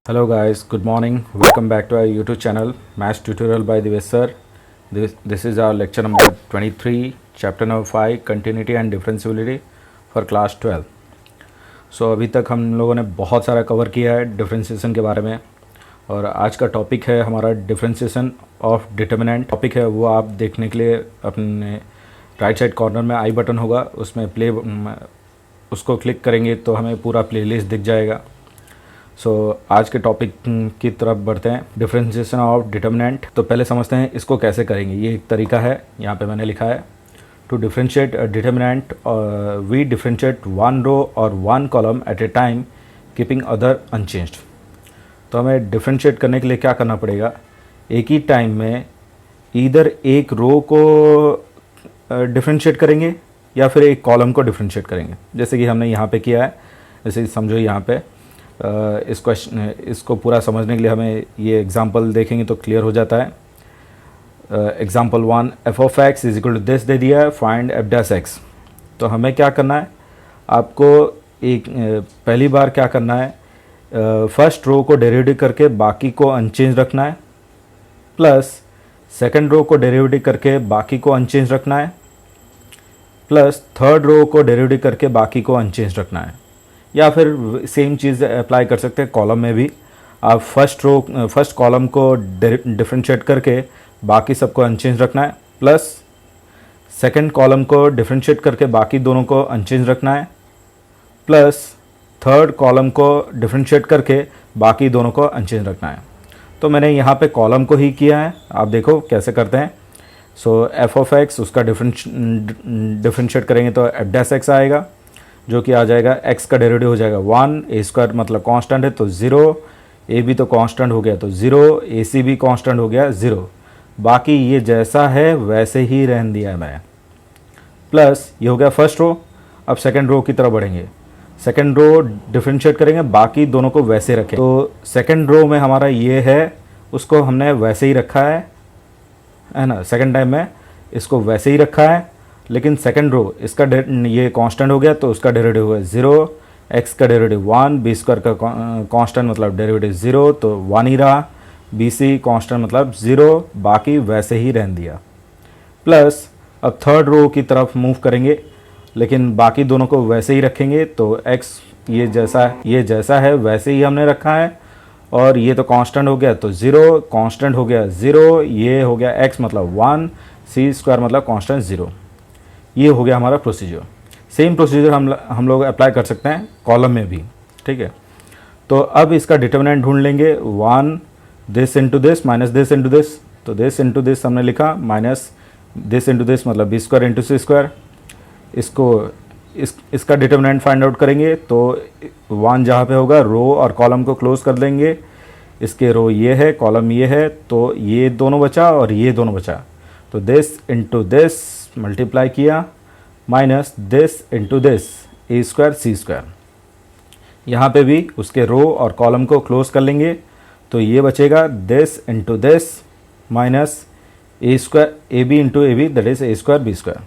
Hello guys, good morning. Welcome back to our YouTube channel, Maths Tutorial by dibesh sir. This is our lecture number 23, chapter number 5, Continuity and Differentiability for class 12. So अभी तक हम लोगों ने बहुत सारा cover किया है differentiation के बारे में, और आज का टॉपिक है हमारा डिफरेंशिएशन ऑफ डिटर्मिनेंट टॉपिक है। वो आप देखने के लिए अपने राइट साइड कॉर्नर में आई बटन होगा, उसमें उसको क्लिक करेंगे तो हमें पूरा प्लेलिस्ट दिख जाएगा। सो आज के टॉपिक की तरफ बढ़ते हैं, डिफरेंशिएशन ऑफ डिटर्मिनेंट। तो पहले समझते हैं इसको कैसे करेंगे। ये एक तरीका है, यहाँ पे मैंने लिखा है to differentiate determinant we differentiate one row और one column at a time keeping other unchanged. तो हमें डिफरेंशिएट करने के लिए क्या करना पड़ेगा, एक ही टाइम में इधर एक रो को डिफरेंशिएट करेंगे या फिर एक कॉलम को डिफरेंशिएट करेंगे, जैसे कि हमने यहाँ पे किया है। जैसे समझो यहाँ पे इसको पूरा समझने के लिए हमें ये एग्जांपल देखेंगे तो क्लियर हो जाता है। Example 1, F of X is equal to this दे दिया है, फाइंड एफ डैश एक्स। तो हमें क्या करना है, आपको एक पहली बार क्या करना है, फर्स्ट रो को डेरिवेटिव करके बाकी को अनचेंज रखना है, प्लस सेकंड रो को डेरिवेटिव करके बाकी को अनचेंज रखना है, प्लस थर्ड रो को डेरिवेटिव करके बाकी को अनचेंज रखना है। या फिर सेम चीज़ अप्लाई कर सकते हैं कॉलम में भी। आप फर्स्ट कॉलम को डिफरेंशिएट करके बाकी सबको अनचेंज रखना है, प्लस सेकंड कॉलम को डिफरेंशिएट करके बाकी दोनों को अनचेंज रखना है, प्लस थर्ड कॉलम को डिफरेंशिएट करके बाकी दोनों को अनचेंज रखना है। तो मैंने यहाँ पे कॉलम को ही किया है, आप देखो कैसे करते हैं। सो एफ ऑफ एक्स उसका डिफरेंशिएट करेंगे तो एफ डैश एक्स आएगा, जो कि आ जाएगा x का डेरिवेटिव हो जाएगा 1, ए स्क्वायर मतलब कांस्टेंट है तो 0, ए भी तो कांस्टेंट हो गया तो 0, ए सी भी कांस्टेंट हो गया 0। बाकी ये जैसा है वैसे ही रहने दिया है मैं, प्लस ये हो गया फर्स्ट रो। अब सेकंड रो की तरफ बढ़ेंगे, सेकंड रो डिफरेंशिएट करेंगे, बाकी दोनों को वैसे रखें। तो सेकंड रो में हमारा ये है, उसको हमने वैसे ही रखा है ना, सेकंड टाइम में इसको वैसे ही रखा है। लेकिन सेकंड रो इसका ये कांस्टेंट हो गया तो उसका डेरिवेटिव हुआ 0, एक्स का डेरिवेटिव 1, बी स्क्वायर का कांस्टेंट मतलब डेरिवेटिव 0 तो 1 ही रहा, बी सी कांस्टेंट मतलब 0, बाकी वैसे ही रहने दिया। प्लस अब थर्ड रो की तरफ मूव करेंगे, लेकिन बाकी दोनों को वैसे ही रखेंगे। तो एक्स ये जैसा है वैसे ही हमने रखा है, और ये तो कांस्टेंट हो गया तो 0, कांस्टेंट हो गया 0, ये हो गया एक्स मतलब 1, सी स्क्वायर मतलब कांस्टेंट 0। ये हो गया हमारा प्रोसीजर। सेम प्रोसीजर हम लोग अप्लाई कर सकते हैं कॉलम में भी, ठीक है। तो अब इसका डिटर्मिनेंट ढूंढ लेंगे, 1 this into this minus this into this. तो दिस इंटू दिस हमने लिखा, माइनस दिस इंटू दिस मतलब B square into C square. इसका डिटर्मिनेंट फाइंड आउट करेंगे तो 1 जहाँ पे होगा रो और कॉलम को क्लोज कर देंगे। इसके रो ये है, कॉलम ये है, तो ये दोनों बचा और ये दोनों बचा। तो दिस इंटू दिस मल्टीप्लाई किया, minus this into this A square C square. यहाँ पे भी उसके रो और कॉलम को क्लोज कर लेंगे, तो ये बचेगा this into this minus A square A B into A B, that is A square B square.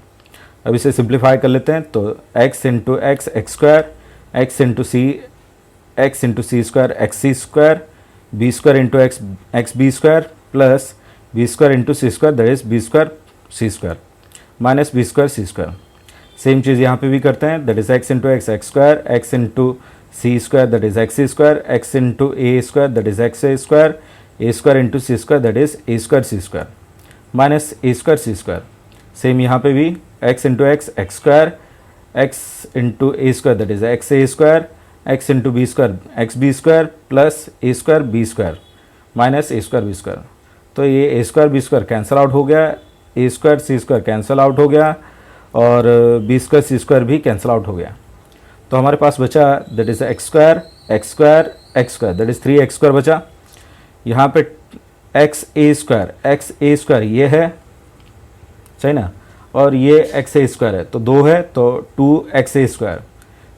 अब इसे सिंप्लीफाई कर लेते हैं, तो X into X X square, X into C square X C square, B square into X B square, plus B square into C square that is B square C square minus B square C square. Same चीज़ यहाँ पे भी करते हैं, that is X into X X square, X into C square that is X C square, X into A square that is X A square, A square into C square that is A square C square minus A square C square. Same यहाँ पे भी X into X X square, X into A square that is X A square, X into B square X B square, plus A square B square minus A square B square. तो ये A square B square cancel out हो गया, A square C square cancel out हो गया, और B square C square भी cancel out हो गया। तो हमारे पास बचा that is X square X square X square that is 3 X square बचा। यहाँ पे एक्स ए स्क्वायर ये है, सही ना, और ये एक्स ए स्क्वायर है तो 2 है तो 2 एक्स ए स्क्वायर।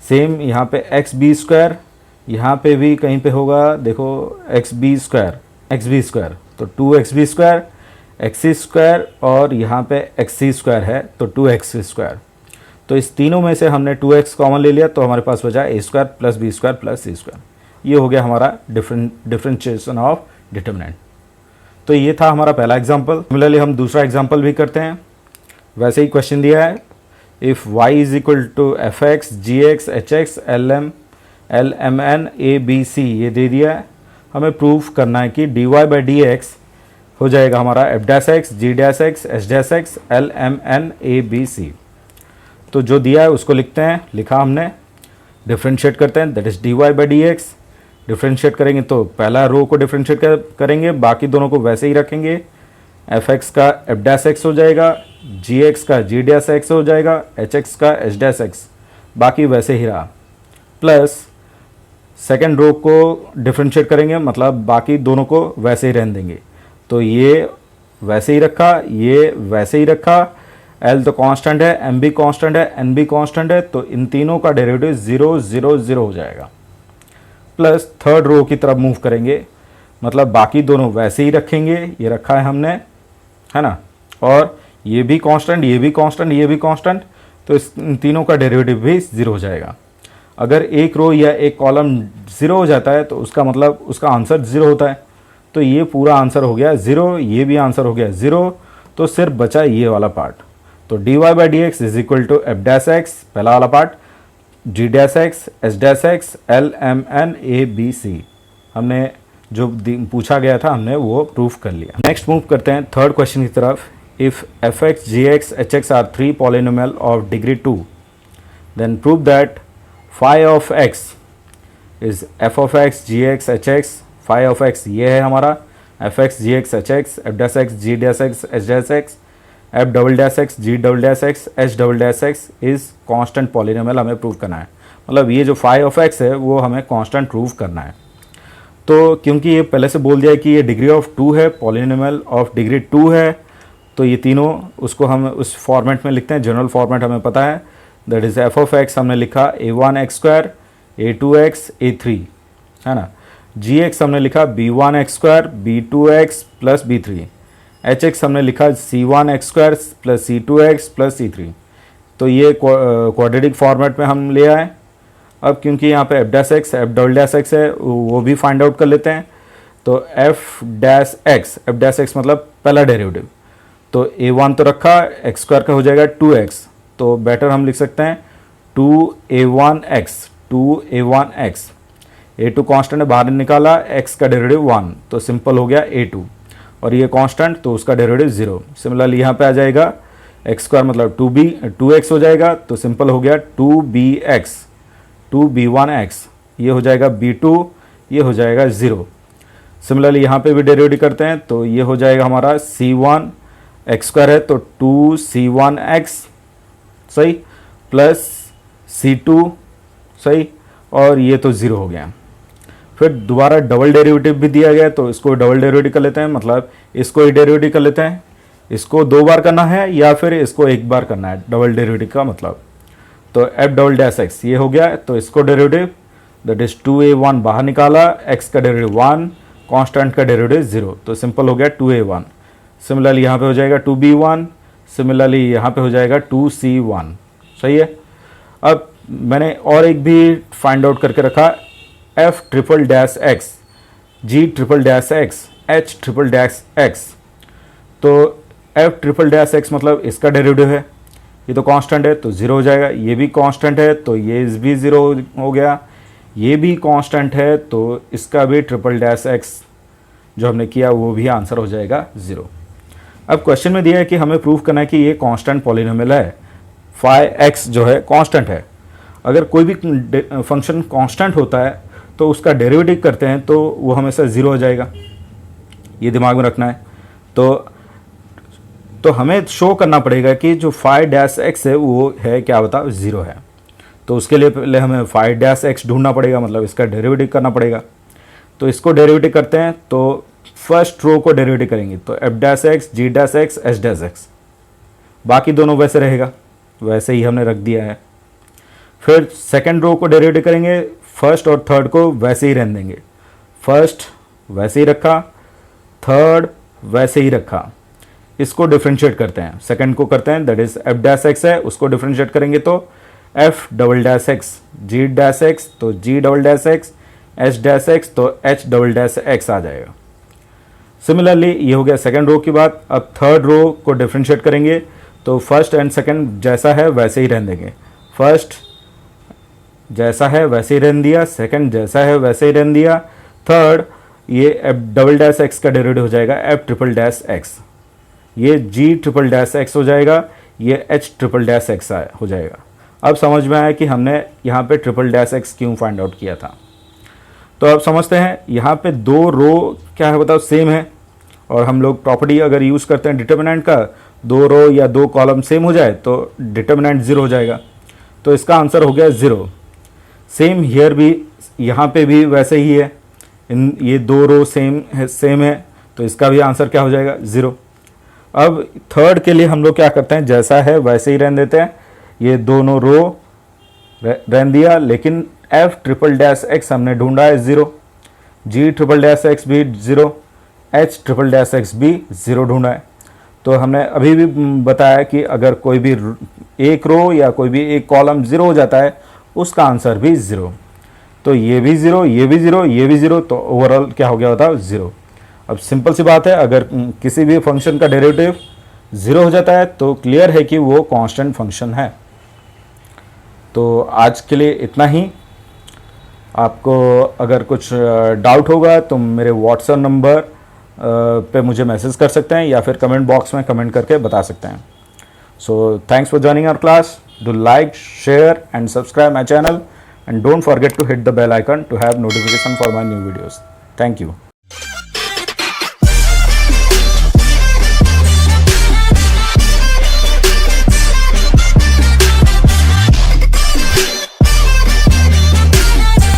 सेम यहाँ पे एक्स बी स्क्वायर, यहाँ पे भी कहीं पे होगा, देखो एक्स बी स्क्वायर तो 2 X B square X square, और यहाँ पे एक्स सी स्क्वायर है तो 2 एक्स स्क्वायर। तो इस तीनों में से हमने 2x कॉमन ले लिया, तो हमारे पास बचा A square plus B square plus C square. ये हो गया हमारा डिफरेंशिएशन ऑफ डिटर्मिनेंट। तो ये था हमारा पहला एग्जांपल। सिमिलरली हम दूसरा एग्जांपल भी करते हैं। वैसे ही क्वेश्चन दिया है, if y is equal to F X G X H X L M N A B C, ये दे दिया है। हमें प्रूफ करना है कि D Y by D X हो जाएगा हमारा F dash X G dash X H dash X L M N A B C. तो जो दिया है उसको लिखते हैं, लिखा हमने, डिफ्रेंशिएट करते हैं, that is D Y by D X. Differentiate करेंगे तो पहला रो को डिफ्रेंशिएट करेंगे, बाकी दोनों को वैसे ही रखेंगे। एफ एक्स का एफ डैश एक्स हो जाएगा, जी एक्स का जी डैश एक्स हो जाएगा, एच एक्स का एच डैश एक्स, बाकी वैसे ही रहा। प्लस सेकेंड रो को डिफ्रेंशिएट करेंगे, मतलब बाकी दोनों को वैसे ही रहने देंगे। तो ये वैसे ही रखा, ये वैसे ही रखा। एल तो कांस्टेंट है, एम भी कांस्टेंट है, एन भी कांस्टेंट है, तो इन तीनों का डेरिवेटिव 0 0 0 हो जाएगा। प्लस थर्ड रो की तरफ मूव करेंगे, मतलब बाकी दोनों वैसे ही रखेंगे, ये रखा है हमने, है ना, और ये भी कांस्टेंट, ये भी कांस्टेंट, ये भी कांस्टेंट, तो इन तीनों का डेरिवेटिव भी 0 हो जाएगा। अगर एक रो या एक कॉलम 0 हो जाता है तो उसका मतलब उसका आंसर 0 होता है। तो ये पूरा आंसर हो गया 0, ये भी आंसर हो गया 0, तो सिर्फ बचा ये वाला पार्ट। तो D Y by D X is equal to F dash X, पहला वाला part, G dash X H dash X L M N A B C, हमने जो पूछा गया था हमने वो प्रूफ कर लिया। नेक्स्ट मूव करते हैं थर्ड क्वेश्चन की तरफ। If F X G X H X are 3 polynomial of degree 2, then prove that phi of X is F of X G X H X. Phi of X ये है हमारा, F X G X H X, F dash X G dash X H dash X, F double dash X G double dash X H double dash X is constant polynomial, हमें prove करना है। मतलब ये जो phi of x है वो हमें constant prove करना है। तो क्योंकि ये पहले से बोल दिया है कि ये डिग्री ऑफ 2 है, पॉलिनोमियल ऑफ डिग्री 2 है, तो ये तीनों उसको हम उस फॉर्मेट में लिखते हैं, जनरल फॉर्मेट हमें पता है, that is F of x हमने लिखा a1x² a2x a3, है ना। जी एक्स हमने लिखा b1x² b2x plus b3, H x हमने लिखा c1x² plus c2x plus c3। तो ये क्वाड्रेटिक फॉर्मेट में हम ले आए। अब क्योंकि यहाँ पे F dash X F double dash X है, वो भी फाइंड आउट कर लेते हैं। तो एफ डैश एक्स मतलब पहला डेरिवेटिव, तो a1 तो रखा, x² का हो जाएगा 2x, तो बेटर हम लिख सकते हैं 2a1x, a2 कांस्टेंट है, बाहर निकाला, x का डेरिवेटिव 1, तो सिंपल हो गया a2, और ये कांस्टेंट तो उसका डेरिवेटिव 0। सिमिलरली यहाँ पे आ जाएगा x² मतलब 2x हो जाएगा, तो सिंपल हो गया 2b1x, ये हो जाएगा b2, ये हो जाएगा 0। सिमिलरली यहाँ पे भी डेरिवेटिव करते हैं, तो ये हो जाएगा हमारा c1, x² है तो 2c1x, सही, प्लस c2, सही, और ये तो 0 हो गया। फिर दोबारा डबल डेरिवेटिव भी दिया गया, तो इसको डबल डेरिवेटिव कर लेते हैं, मतलब इसको ही डेरिवेटिव कर लेते हैं। इसको 2 बार करना है या फिर इसको 1 बार करना है, डबल डेरिवेटिव का मतलब। तो एफ डबल डैश एक्स ये हो गया, तो इसको डेरिवेटिव दैट इज 2a1 बाहर निकाला, x का डेरिवेटिव 1, कांस्टेंट का डेरिवेटिव 0, तो सिंपल हो गया 2a1। सिमिलरली यहाँ पे हो जाएगा 2b1, सिमिलरली यहाँ पे हो जाएगा 2c1, सही है। अब मैंने और एक भी फाइंड आउट करके रखा, F triple dash X G triple dash X H triple dash X. तो एफ ट्रिपल डैश एक्स मतलब इसका डेरिवेटिव है, ये तो कांस्टेंट है तो 0 हो जाएगा, ये भी कांस्टेंट है तो ये भी 0 हो गया, ये भी कांस्टेंट है तो इसका भी ट्रिपल डैश एक्स जो हमने किया वो भी आंसर हो जाएगा 0। अब क्वेश्चन में दिया है कि हमें प्रूव करना है कि ये कांस्टेंट पॉलिनोमियल है, फाई एक्स जो है कांस्टेंट है। अगर कोई भी फंक्शन कांस्टेंट होता है तो उसका डेरिवेटिव करते हैं तो वो हमेशा 0 हो जाएगा, ये दिमाग में रखना है। तो हमें शो करना पड़ेगा कि जो फाई डैश एक्स है वो है क्या बताओ 0 है। तो उसके लिए पहले हमें फाई डैश एक्स ढूंढना पड़ेगा, मतलब इसका डेरिवेटिव करना पड़ेगा। तो इसको डेरिवेटिव करते हैं, तो फर्स्ट रो को डेरिवेटिव करेंगे, तो F dash X G dash X H dash X, बाकी दोनों वैसे रहेगा, वैसे ही हमने रख दिया है। फिर सेकेंड रो को डेरिवेटिव करेंगे, फर्स्ट और थर्ड को वैसे ही रहने देंगे, फर्स्ट वैसे ही रखा, थर्ड वैसे ही रखा। इसको डिफ्रेंशिएट करते हैं, सेकंड को करते हैं, that is F dash X है, उसको डिफ्रेंशिएट करेंगे तो F double dash X G dash X, तो G double dash X H dash X तो एच डबल डैश एक्स आ जाएगा। सिमिलरली ये हो गया सेकंड रो की बात। अब थर्ड रो को डिफ्रेंशिएट करेंगे तो फर्स्ट एंड सेकंड जैसा है वैसे ही रहने देंगे। फर्स्ट जैसा है वैसे ही रहने दिया, सेकंड जैसा है वैसे ही रहने दिया, थर्ड ये एफ डबल डैश एक्स का डेरिवेटिव हो जाएगा एफ ट्रिपल डैश एक्स, ये जी ट्रिपल डैश एक्स हो जाएगा, ये एच ट्रिपल डैश एक्स हो जाएगा। अब समझ में आया कि हमने यहाँ पे ट्रिपल डैश एक्स क्यों फाइंड आउट किया था। तो अब समझते हैं यहाँ पे दो रो क्या है बताओ सेम है, और हम लोग प्रॉपर्टी अगर यूज़ करते हैं डिटर्मिनेंट का, दो रो या दो कॉलम सेम हो जाए तो डिटर्मिनेंट ज़ीरो हो जाएगा, तो इसका आंसर हो गया ज़ीरो। सेम हियर भी, यहाँ पे भी वैसे ही है, इन ये दो रो सेम है तो इसका भी आंसर क्या हो जाएगा ज़ीरो। अब थर्ड के लिए हम लोग क्या करते हैं, जैसा है वैसे ही रहने देते हैं, ये दोनों रो रहने दिया, लेकिन एफ ट्रिपल डैश एक्स हमने ढूंढा है ज़ीरो, जी ट्रिपल डैश एक्स भी zero, H triple dash x भी ज़ीरो ढूंढा है। तो हमने अभी भी बताया कि अगर कोई भी एक रो या कोई भी एक कॉलम ज़ीरो हो जाता है उसका आंसर भी ज़ीरो। तो ये भी ज़ीरो, ये भी ज़ीरो, ये भी ज़ीरो, तो ओवरऑल क्या हो गया होता ज़ीरो। अब सिंपल सी बात है, अगर किसी भी फंक्शन का डेरिवेटिव ज़ीरो हो जाता है तो क्लियर है कि वो कांस्टेंट फंक्शन है। तो आज के लिए इतना ही। आपको अगर कुछ डाउट होगा तो मेरे व्हाट्सएप नंबर पे मुझे मैसेज कर सकते हैं या फिर कमेंट बॉक्स में कमेंट करके बता सकते हैं। So thanks for joining our class. Do like, share and subscribe my channel, and don't forget to hit the bell icon to have notification for my new videos. Thank you.